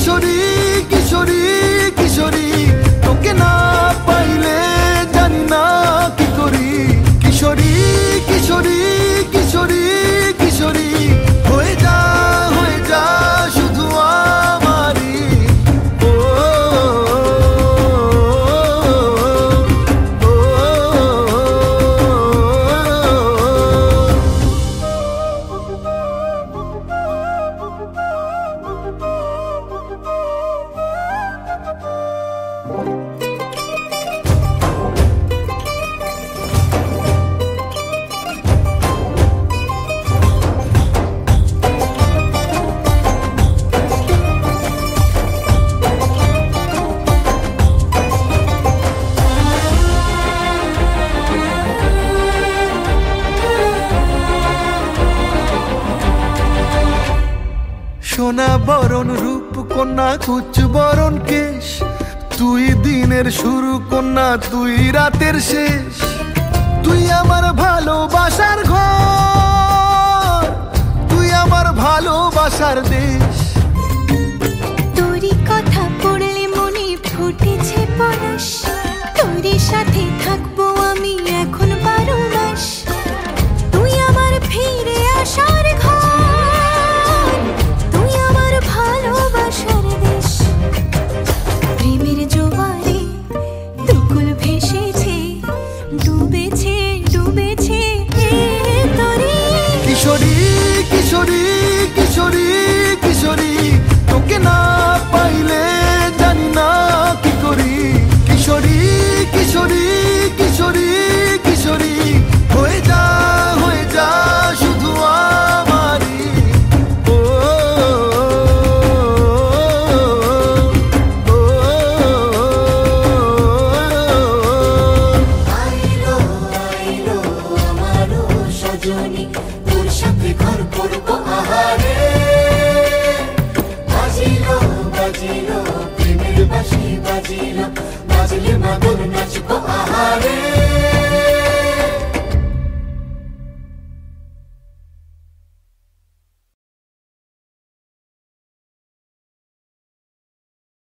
কিশোরী কিশোরী কিশোরী, তোকে না পাইলে জানি না কি করি। কিশোরী কিশোরী কিশোরী কিশোরী, হয়ে যা শুধু আমারই। ও সোনা বরণ রূপ কন্যা, কুচ বরণ কেশ, তুই দিনের শুরু কন্যা, তুই রাতের শেষ। তুই আমার ভালোবাসার ঘর, তুই আমার ভালোবাসার দেশ। তোরই কথা পড়লে মনে ফুটেছে পরশ, তোরই সাথে থাকবো আমি এখন 12 মাস। তুই আমার ফিরে আসার ঘর, তুই আমার ভালোবাসার দেশ। প্রেমের জোয়ারে দুকুল ভেসেছে, ডুবেছে ডুবেছে তোরে। কিশোরী কিশোরী কিশোরী কিশোরী, তোকে না পাইলে জানি না কি করি। কিশোরী কিশোরী কিশোরী কিশোরী, হয়ে যা শুধু আমারই। ও আইলো আইলো আমারও সজনী, তোর সাথে ঘর করবো আহারে। বাজিলো বাজিলো প্রেমের বাঁশি বাজিলো, বাজলে মাদল নাচবো আহারে।